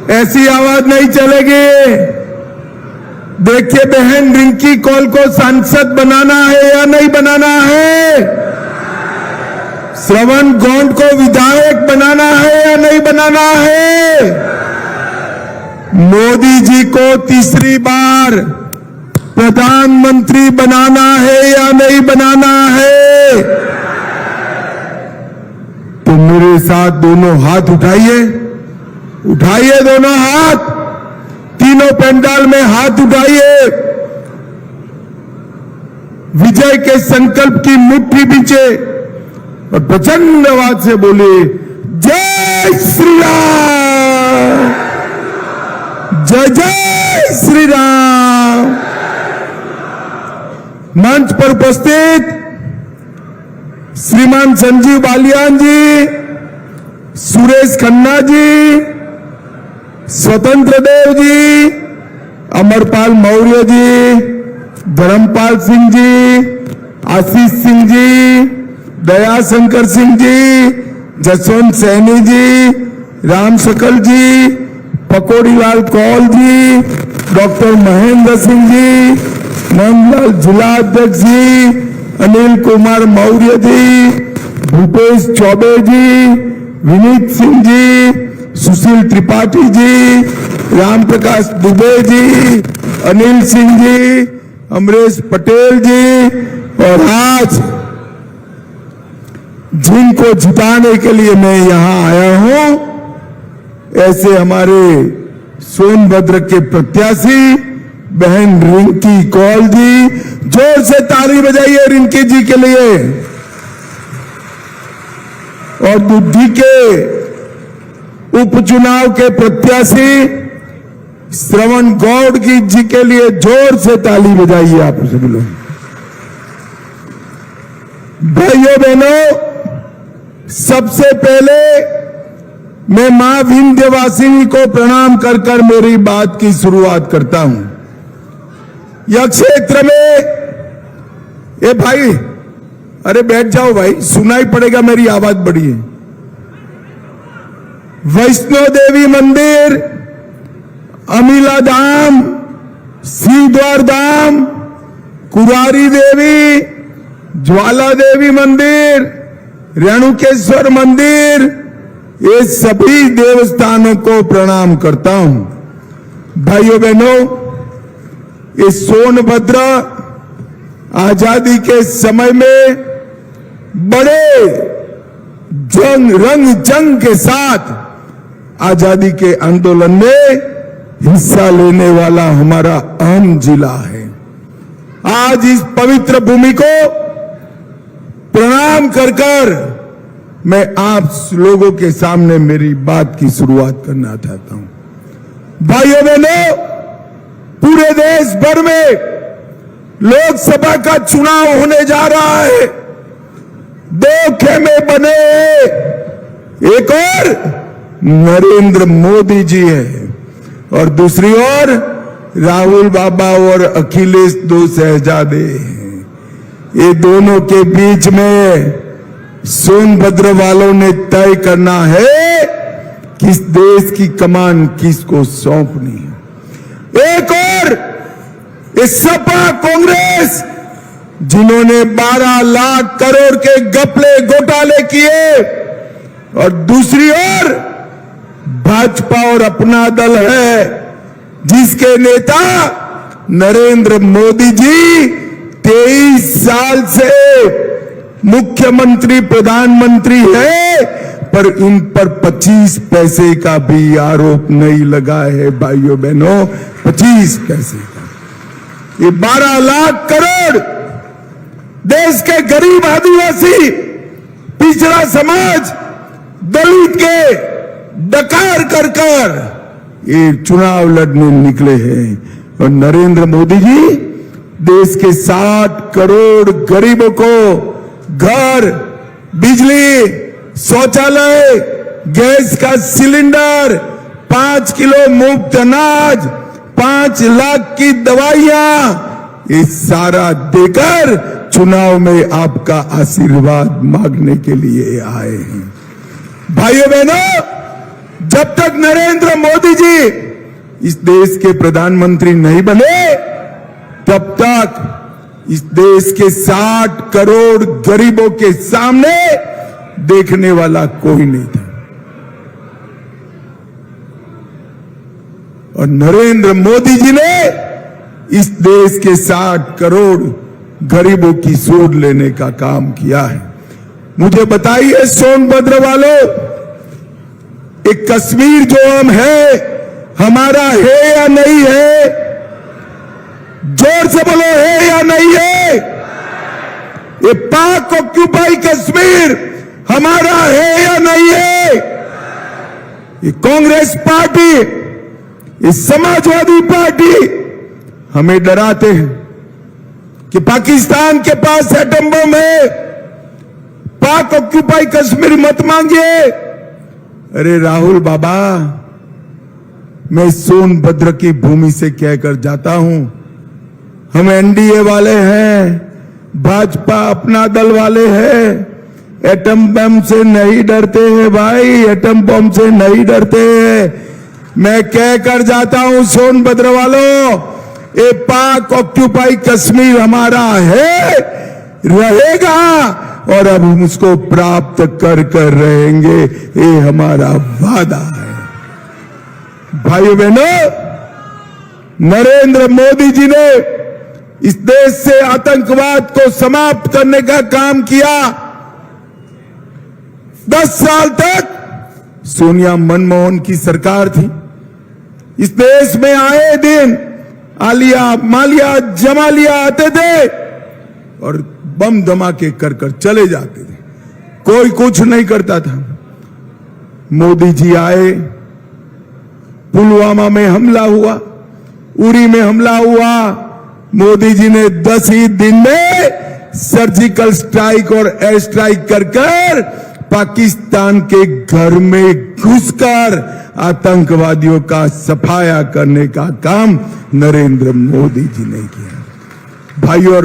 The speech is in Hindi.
ऐसी आवाज नहीं चलेगी। देखिए बहन रिंकी कौल को सांसद बनाना है या नहीं बनाना है? श्रवण गौंड को विधायक बनाना है या नहीं बनाना है? मोदी जी को तीसरी बार प्रधानमंत्री बनाना है या नहीं बनाना है? तो मेरे साथ दोनों हाथ उठाइए, उठाइए दोनों हाथ, तीनों पंडाल में हाथ उठाइए, विजय के संकल्प की मुट्ठी पीछे और प्रचंड आवाज से बोलिए जय श्री राम, जय जय श्री राम। मंच पर उपस्थित श्रीमान संजीव बालियान जी, सुरेश खन्ना जी, स्वतंत्र देव जी, अमरपाल मौर्य जी, धर्मपाल सिंह जी, आशीष सिंह जी, दयाशंकर सिंह जी, जसवंत सैनी जी, राम शकल जी, पकौड़ीलाल कौल जी, डॉक्टर महेंद्र सिंह जी, नंदलाल जिला अध्यक्ष जी, अनिल कुमार मौर्य जी, भूपेश चौबे जी, विनीत सिंह जी, सुशील त्रिपाठी जी, राम प्रकाश दुबे जी, अनिल सिंह जी, अमरेश पटेल जी, और आज जिनको जिताने के लिए मैं यहां आया हूं, ऐसे हमारे सोनभद्र के प्रत्याशी बहन रिंकी कौल जी। जोर से ताली बजाइए रिंकी जी के लिए। और बुद्धि के उपचुनाव के प्रत्याशी श्रवण गौड़ जी के लिए जोर से ताली बजाइए आप सभी लोग। भाइयों बहनों, सबसे पहले मैं मां विंध्यवासिनी को प्रणाम कर कर मेरी बात की शुरुआत करता हूं। यह क्षेत्र में ए भाई, अरे बैठ जाओ भाई, सुनाई पड़ेगा, मेरी आवाज बड़ी है। वैष्णो देवी मंदिर, अमिला धाम, सिद्धार धाम, कुरारी देवी, ज्वाला देवी मंदिर, रेणुकेश्वर मंदिर, ये सभी देवस्थानों को प्रणाम करता हूं। भाइयों बहनों, ये सोनभद्र आजादी के समय में बड़े रंग जंग के साथ आजादी के आंदोलन में हिस्सा लेने वाला हमारा अहम जिला है। आज इस पवित्र भूमि को प्रणाम कर कर मैं आप लोगों के सामने मेरी बात की शुरुआत करना चाहता हूं। भाइयों बहनों, पूरे देश भर में लोकसभा का चुनाव होने जा रहा है। दो खेमे बने, एक और नरेंद्र मोदी जी है और दूसरी ओर राहुल बाबा और अखिलेश दो शहजादे हैं। ये दोनों के बीच में सोनभद्र वालों ने तय करना है किस देश की कमान किसको सौंपनी है। एक और इस सपा कांग्रेस, जिन्होंने 12 लाख करोड़ के घपले घोटाले किए, और दूसरी ओर भाजपा और अपना दल है जिसके नेता नरेंद्र मोदी जी 23 साल से मुख्यमंत्री प्रधानमंत्री है, पर इन पर 25 पैसे का भी आरोप नहीं लगा है। भाइयों बहनों, 25 पैसे का। ये 12 लाख करोड़ देश के गरीब आदिवासी, पिछड़ा समाज, दलित के डकार कर कर ये चुनाव लड़ने निकले हैं। और नरेंद्र मोदी जी देश के 60 करोड़ गरीबों को घर, बिजली, शौचालय, गैस का सिलेंडर, 5 किलो मुफ्त अनाज, 5 लाख की दवाइयां, ये सारा देकर चुनाव में आपका आशीर्वाद मांगने के लिए आए हैं। भाइयों बहनों, जब तक नरेंद्र मोदी जी इस देश के प्रधानमंत्री नहीं बने, तब तक इस देश के 60 करोड़ गरीबों के सामने देखने वाला कोई नहीं था। और नरेंद्र मोदी जी ने इस देश के 60 करोड़ गरीबों की सूद लेने का काम किया है। मुझे बताइए सोनभद्र वालों, एक कश्मीर जो हम है, हमारा है या नहीं है? जोर से बोलो, है या नहीं है? ये पाक ऑक्यूपाई कश्मीर हमारा है या नहीं है? ये कांग्रेस पार्टी, ये समाजवादी पार्टी हमें डराते हैं कि पाकिस्तान के पास एटम बम है, पाक ऑक्यूपाई कश्मीर मत मांगिए। अरे राहुल बाबा, मैं सोनभद्र की भूमि से कहकर जाता हूं, हम एनडीए वाले हैं, भाजपा अपना दल वाले हैं, एटम बम से नहीं डरते हैं भाई, एटम बम से नहीं डरते हैं। मैं कहकर जाता हूं सोनभद्र वालों, ये पाक ऑक्यूपाई कश्मीर हमारा है, रहेगा, और अब हम उसको प्राप्त कर कर रहेंगे, ये हमारा वादा है। भाइयों बहनों, नरेंद्र मोदी जी ने इस देश से आतंकवाद को समाप्त करने का काम किया। 10 साल तक सोनिया मनमोहन की सरकार थी। इस देश में आए दिन आलिया, मालिया, जमालिया आते थे और बम धमाके कर कर चले जाते थे, कोई कुछ नहीं करता था। मोदी जी आए, पुलवामा में हमला हुआ, उरी में हमला हुआ, मोदी जी ने 10 ही दिन में सर्जिकल स्ट्राइक और एयर स्ट्राइक कर कर पाकिस्तान के घर में घुसकर आतंकवादियों का सफाया करने का काम नरेंद्र मोदी जी ने किया। भाइयों और